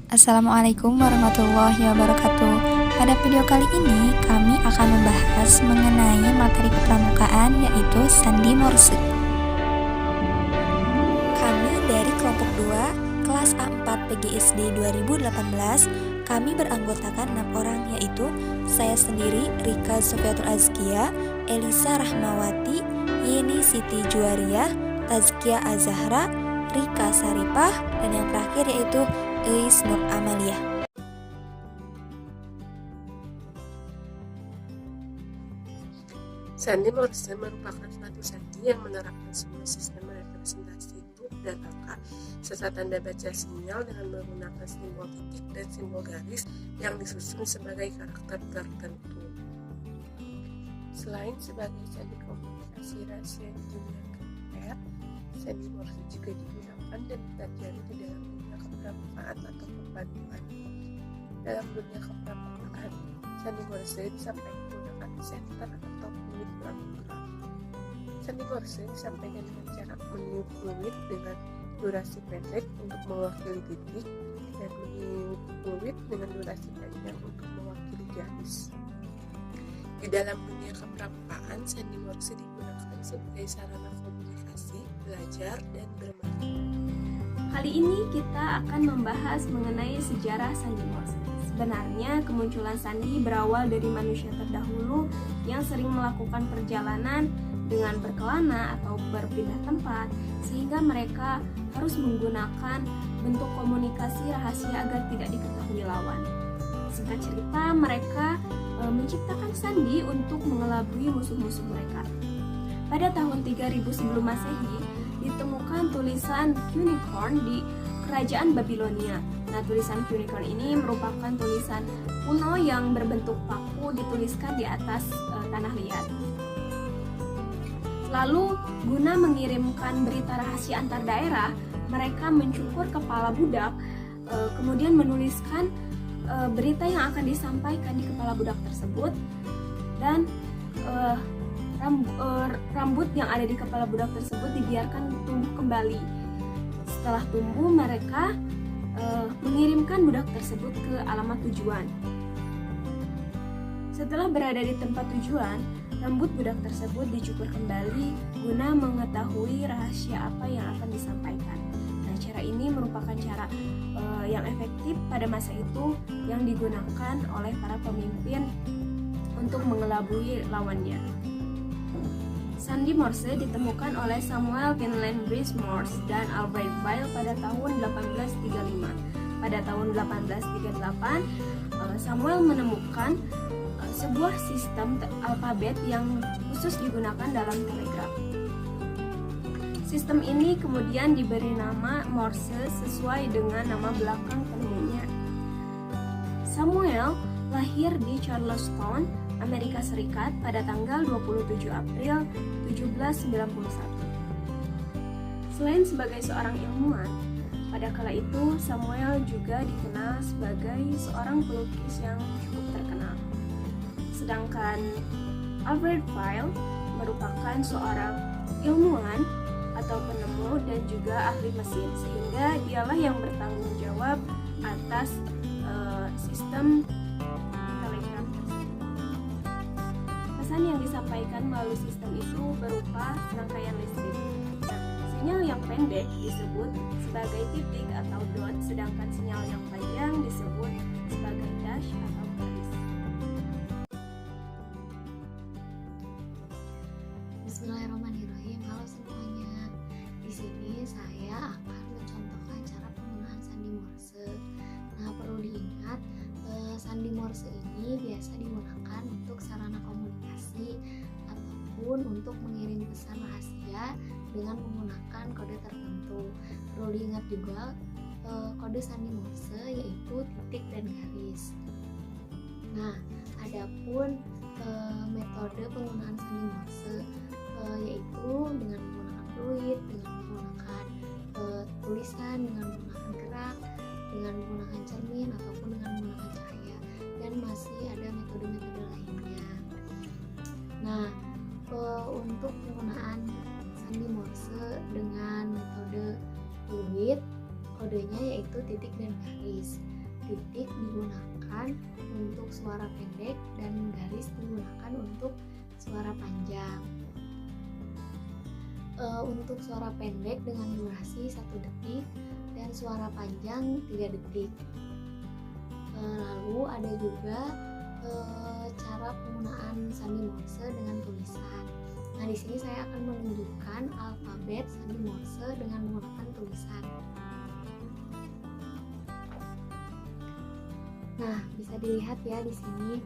Assalamualaikum warahmatullahi wabarakatuh. Pada video kali ini, kami akan membahas mengenai materi kepramukaan yaitu sandi morse. Kami dari kelompok 2, kelas A4 PGSD 2018, kami beranggotakan 6 orang yaitu saya sendiri, Rika Sofiatul Azkia, Elisa Rahmawati, Yeni Siti Juwariah, Tazkia Azahra, Rika Saripah, dan yang terakhir yaitu Eis Nur Amalia. Sandi morse merupakan suatu sandi yang menerapkan sebuah sistem representasi huruf dan angka serta tanda baca sinyal dengan menggunakan simbol titik dan simbol garis yang disusun sebagai karakter tertentu. Selain sebagai sandi komunikasi rahasia di dunia KPR, sandi morse juga digunakan dan dipelajari di dalam dunia kepramukaan atau kepanduan. Dalam dunia kepramukaan, sandi morse disampaikan menggunakan senter atau fluid pramuka. Sandi morse disampaikan dengan cara meniup fluid dengan durasi pendek untuk mewakili titik dan meniup fluid dengan durasi panjang untuk mewakili garis. Di dalam dunia kepramukaan, sandi morse digunakan sebagai sarana komunikasi, belajar, dan bermain. Kali ini kita akan membahas mengenai sejarah sandi morse. Sebenarnya kemunculan sandi berawal dari manusia terdahulu yang sering melakukan perjalanan dengan berkelana atau berpindah tempat, sehingga mereka harus menggunakan bentuk komunikasi rahasia agar tidak diketahui lawan. Singkat cerita, mereka menciptakan sandi untuk mengelabui musuh-musuh mereka. Pada tahun 3000 sebelum Masehi, ditemukan tulisan cuneiform di kerajaan Babilonia. Nah, tulisan cuneiform ini merupakan tulisan kuno yang berbentuk paku dituliskan di atas tanah liat. Lalu, guna mengirimkan berita rahasia antar daerah, mereka mencukur kepala budak, kemudian menuliskan berita yang akan disampaikan di kepala budak tersebut, dan rambut yang ada di kepala budak tersebut dibiarkan tumbuh kembali. Setelah tumbuh, mereka mengirimkan budak tersebut ke alamat tujuan. Setelah berada di tempat tujuan, rambut budak tersebut dicukur kembali guna mengetahui rahasia apa yang akan disampaikan. Nah, cara ini merupakan cara yang efektif pada masa itu yang digunakan oleh para pemimpin untuk mengelabui lawannya. Sandi morse ditemukan oleh Samuel Kinlan Brice Morse dan Albert Weil pada tahun 1835. Pada tahun 1838, Samuel menemukan sebuah sistem alfabet yang khusus digunakan dalam telegraf. Sistem ini kemudian diberi nama Morse sesuai dengan nama belakang penemunya. Samuel lahir di Charleston, Amerika Serikat pada tanggal 27 April 1791. Selain sebagai seorang ilmuwan, pada kala itu Samuel juga dikenal sebagai seorang pelukis yang cukup terkenal. Sedangkan Albert Weil merupakan seorang ilmuwan atau penemu dan juga ahli mesin, sehingga dialah yang bertanggung jawab atas sistem telegram tersebut. Pesan yang disampaikan melalui sistem itu berupa serangkaian listrik. Nah, sinyal yang pendek disebut sebagai titik atau dot, sedangkan sinyal yang panjang disebut sebagai dash atau garis. Bismillahirrahmanirrahim. Halo semuanya. Di sini saya akan mencontohkan cara penggunaan sandi morse. Nah, perlu diingat, sandi morse ini biasa digunakan untuk sarana komunikasi ataupun untuk mengirim pesan rahasia dengan menggunakan kode tertentu. Perlu diingat juga kode sandi morse yaitu titik dan garis. Nah, adapun metode penggunaan sandi morse yaitu dengan menggunakan fluid, dengan menggunakan tulisan, dengan menggunakan gerak, dengan menggunakan cermin ataupun dengan menggunakan cahaya, dan masih ada metode-metode lainnya. Nah, untuk penggunaan sandi morse dengan metode fluid, kodenya yaitu titik dan garis. Titik digunakan untuk suara pendek dan garis digunakan untuk suara panjang. Untuk suara pendek dengan durasi 1 detik dan suara panjang 3 detik. Lalu ada juga cara penggunaan sandi Morse dengan tulisan. Nah, di sini saya akan menunjukkan alfabet sandi Morse dengan menggunakan tulisan. Nah, bisa dilihat ya di sini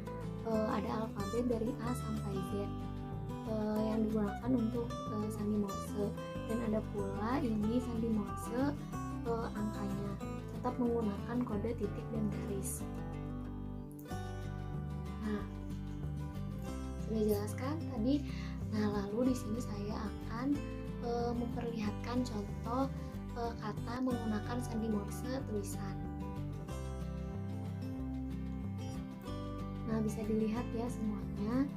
ada alfabet dari A sampai Z yang digunakan untuk sandi Morse, dan ada pula ini sandi Morse angkanya tetap menggunakan kode titik dan garis. Nah, sudah jelaskan tadi. Nah, lalu di sini saya akan memperlihatkan contoh kata menggunakan sandi Morse tulisan. Nah, bisa dilihat ya semuanya.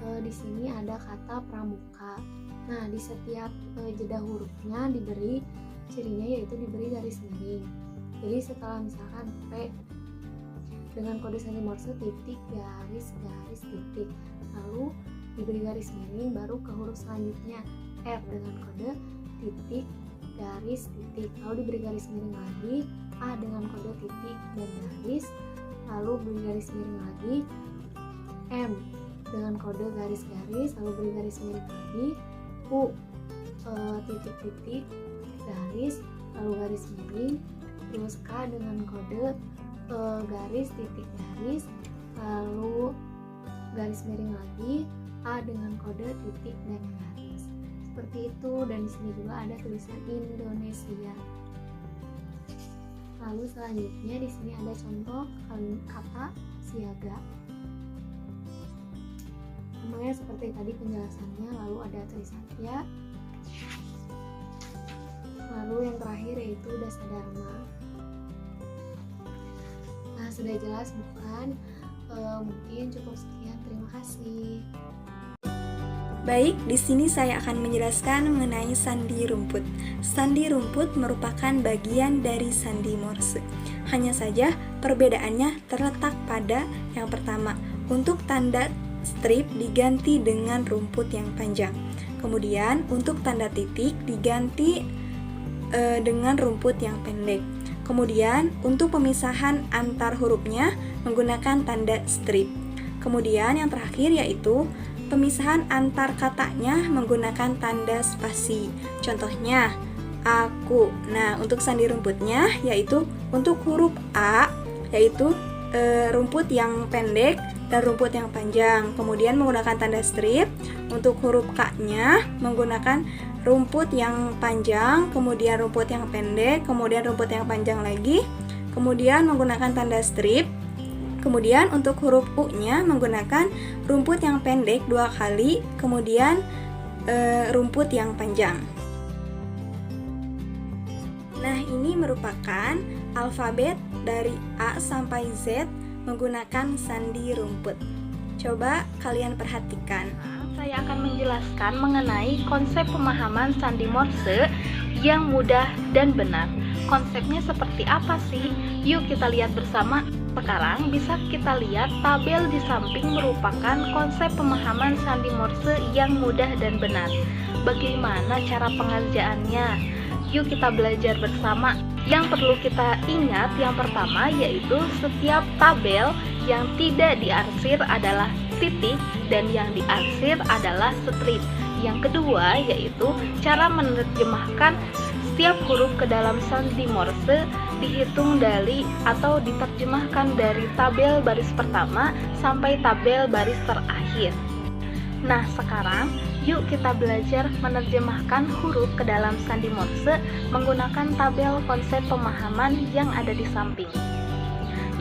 Di sini ada kata pramuka. Nah, di setiap jeda hurufnya diberi cirinya, yaitu diberi garis miring. Jadi setelah misalkan P dengan kode sandi Morse titik garis garis titik, lalu diberi garis miring, baru ke huruf selanjutnya R dengan kode titik garis titik, lalu diberi garis miring lagi, A dengan kode titik dan garis, lalu beri garis miring lagi, M dengan kode garis-garis, lalu beri garis miring lagi, U titik-titik garis, lalu garis miring, terus K dengan kode garis titik garis, lalu garis miring lagi, A dengan kode titik dan garis. Seperti itu, dan di sini juga ada tulisan Indonesia. Lalu selanjutnya di sini ada contoh kata siaga. Semuanya seperti tadi penjelasannya, lalu ada tulisan ya. Lalu yang terakhir yaitu Dasadharma. Nah, sudah jelas bukan? Mungkin cukup sekian, terima kasih. Baik, di sini saya akan menjelaskan mengenai sandi rumput. Sandi rumput merupakan bagian dari sandi Morse. Hanya saja perbedaannya terletak pada yang pertama, untuk tanda strip diganti dengan rumput yang panjang. Kemudian untuk tanda titik diganti dengan rumput yang pendek. Kemudian untuk pemisahan antar hurufnya menggunakan tanda strip. Kemudian yang terakhir yaitu pemisahan antar katanya menggunakan tanda spasi. Contohnya, aku. Nah, untuk sandi rumputnya yaitu untuk huruf A yaitu rumput yang pendek dan rumput yang panjang. Kemudian menggunakan tanda strip. Untuk huruf K-nya menggunakan rumput yang panjang, kemudian rumput yang pendek, kemudian rumput yang panjang lagi, kemudian menggunakan tanda strip. Kemudian untuk huruf U-nya menggunakan rumput yang pendek 2 kali, kemudian rumput yang panjang. Nah, ini merupakan alfabet dari A sampai Z menggunakan sandi rumput. Coba kalian perhatikan. Saya akan menjelaskan mengenai konsep pemahaman sandi Morse yang mudah dan benar. Konsepnya seperti apa sih? Yuk kita lihat bersama. Sekarang bisa kita lihat tabel di samping merupakan konsep pemahaman sandi Morse yang mudah dan benar. Bagaimana cara pengerjaannya? Yuk kita belajar bersama. Yang perlu kita ingat yang pertama yaitu setiap tabel yang tidak diarsir adalah titik dan yang diarsir adalah strip. Yang kedua yaitu cara menerjemahkan setiap huruf ke dalam sandi Morse dihitung dari atau diterjemahkan dari tabel baris pertama sampai tabel baris terakhir. Nah, sekarang yuk kita belajar menerjemahkan huruf ke dalam sandi Morse menggunakan tabel konsep pemahaman yang ada di samping.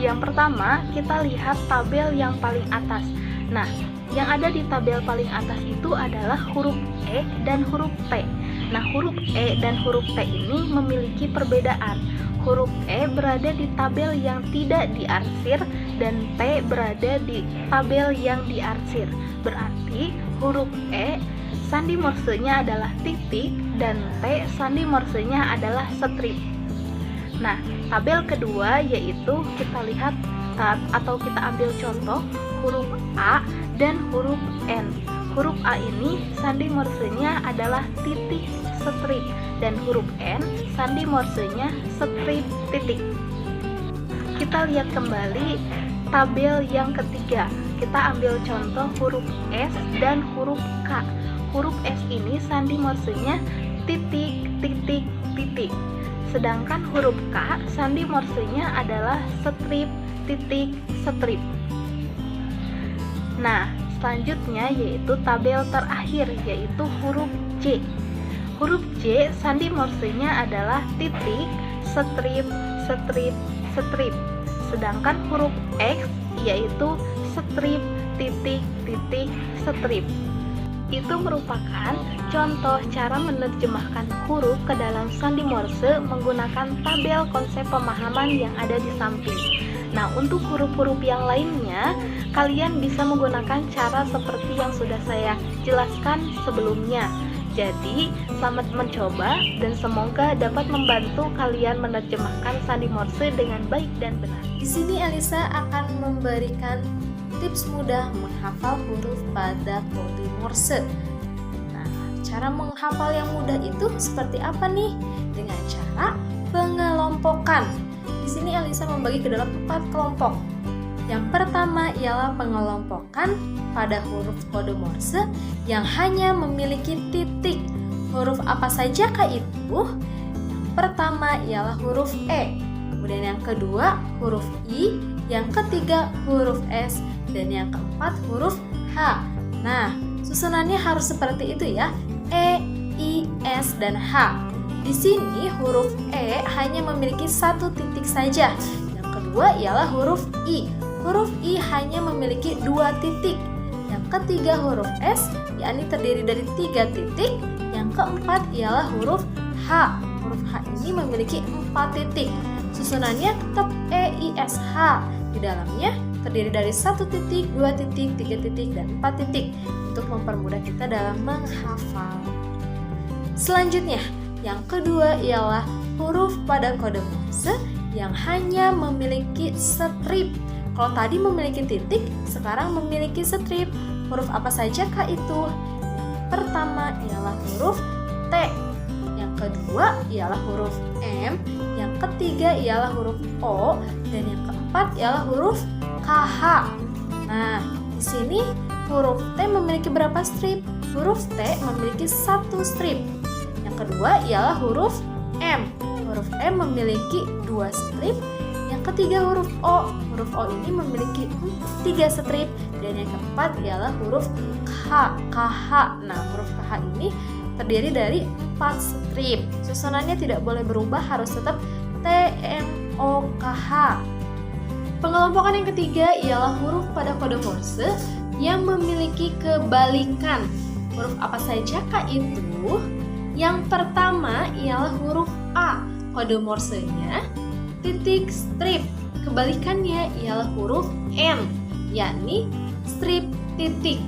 Yang pertama, kita lihat tabel yang paling atas. Nah, yang ada di tabel paling atas itu adalah huruf E dan huruf T. Nah, huruf E dan huruf T ini memiliki perbedaan. Huruf E berada di tabel yang tidak diarsir dan T berada di tabel yang diarsir. Berarti huruf E sandi Morse-nya adalah titik dan T sandi Morse-nya adalah strip. Nah, tabel kedua yaitu kita lihat atau kita ambil contoh huruf A dan huruf N. Huruf A ini sandi morsenya adalah titik strip dan huruf N sandi morsenya strip titik. Kita lihat kembali tabel yang ketiga. Kita ambil contoh huruf S dan huruf K. Huruf S ini sandi morsenya titik titik titik. Sedangkan huruf K sandi morsenya adalah strip titik strip. Nah, selanjutnya yaitu tabel terakhir yaitu huruf J. Huruf J sandi morsenya adalah titik strip strip strip. Sedangkan huruf X yaitu strip titik titik strip. Itu merupakan contoh cara menerjemahkan huruf ke dalam sandi Morse menggunakan tabel konsep pemahaman yang ada di samping. Nah, untuk huruf-huruf yang lainnya, kalian bisa menggunakan cara seperti yang sudah saya jelaskan sebelumnya. Jadi, selamat mencoba dan semoga dapat membantu kalian menerjemahkan sandi Morse dengan baik dan benar. Di sini Elisa akan memberikan tips mudah menghafal huruf pada kode Morse. Nah, cara menghafal yang mudah itu seperti apa nih? Dengan cara pengelompokan. Di sini Elisa membagi ke dalam 4 kelompok. Yang pertama ialah pengelompokan pada huruf kode Morse yang hanya memiliki titik. Huruf apa sajakah itu? Yang pertama ialah huruf E. Kemudian yang kedua huruf I, yang ketiga huruf S, dan yang keempat huruf H. Nah, susunannya harus seperti itu ya. E, I, S, dan H. Di sini huruf E hanya memiliki 1 titik saja. Yang kedua ialah huruf I. Huruf I hanya memiliki 2 titik. Yang ketiga huruf S, yakni terdiri dari 3 titik. Yang keempat ialah huruf H. Huruf H ini memiliki 4 titik. Susunannya tetap E, I, S, H. Di dalamnya terdiri dari 1 titik, 2 titik, 3 titik, dan 4 titik untuk mempermudah kita dalam menghafal. Selanjutnya, yang kedua ialah huruf pada kode Morse yang hanya memiliki strip. Kalau tadi memiliki titik, sekarang memiliki strip. Huruf apa sajakah itu? Yang pertama ialah huruf T. Yang kedua ialah huruf M. Yang ketiga ialah huruf O. Dan yang keempat ialah huruf KH. Nah, di sini huruf T memiliki berapa strip? Huruf T memiliki 1 strip. Yang kedua ialah huruf M. Huruf M memiliki 2 strip. Yang ketiga huruf O. Huruf O ini memiliki 3 strip. Dan yang keempat ialah huruf K. KH. Nah, huruf KH ini terdiri dari 4 strip. Susunannya tidak boleh berubah, harus tetap T, M, O, K, H. Pengelompokan yang ketiga ialah huruf pada kode Morse yang memiliki kebalikan. Huruf apa sajakah itu? Yang pertama ialah huruf A. Kode Morsenya titik strip. Kebalikannya ialah huruf N, yakni strip titik.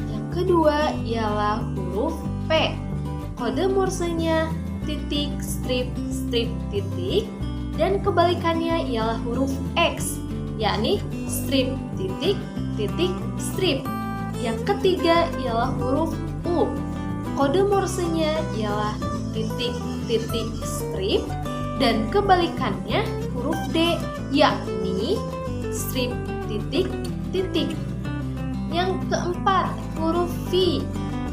Yang kedua ialah huruf P. Kode Morsenya titik strip strip titik. Dan kebalikannya ialah huruf X, yakni strip titik titik strip. Yang ketiga ialah huruf U. Kode Morsenya ialah titik titik strip. Dan kebalikannya huruf D, yakni strip titik titik. Yang keempat huruf V.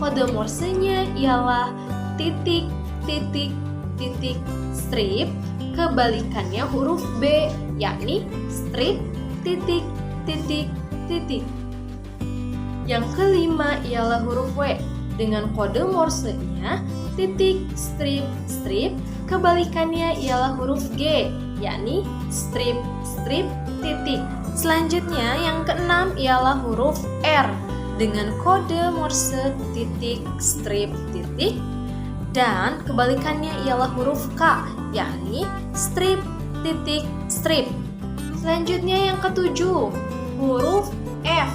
Kode Morsenya ialah titik titik titik strip. Kebalikannya huruf B, yakni strip titik titik titik. Yang kelima ialah huruf W dengan kode Morsenya titik strip strip. Kebalikannya ialah huruf G, yakni strip strip titik. Selanjutnya yang keenam ialah huruf R dengan kode Morse titik strip titik. Dan kebalikannya ialah huruf K, yakni strip titik strip. Selanjutnya yang ketujuh, huruf F.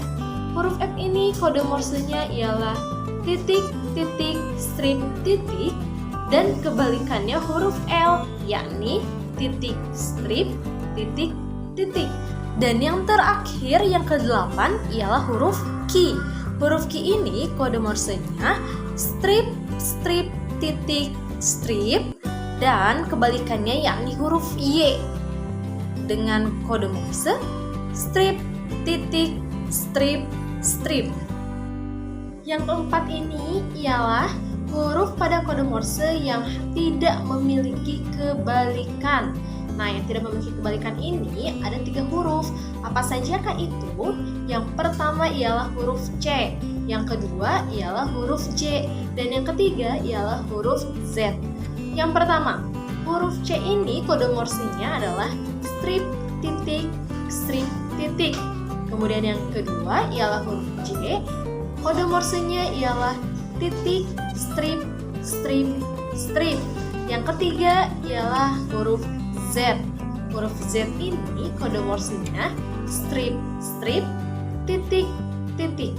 Huruf F ini kode Morsenya ialah titik titik strip titik. Dan kebalikannya huruf L, yakni titik, strip, titik, titik. Dan yang terakhir, yang ke-8 ialah huruf Q. Huruf Q ini kode morsenya strip, strip, titik, strip, dan kebalikannya yakni huruf Y. Dengan kode morse strip, titik, strip, strip. Yang keempat ini ialah huruf pada kode morse yang tidak memiliki kebalikan. Nah, yang tidak memiliki kebalikan ini ada 3 huruf. Apa sajakah itu? Yang pertama ialah huruf C, yang kedua ialah huruf J, dan yang ketiga ialah huruf Z. Yang pertama, huruf C ini kode morsenya adalah strip, titik, strip, titik. Kemudian yang kedua ialah huruf J, kode morsenya ialah titik, strip, strip, strip. Yang ketiga ialah huruf Z. Huruf Z ini kode morsenya strip, strip, titik, titik.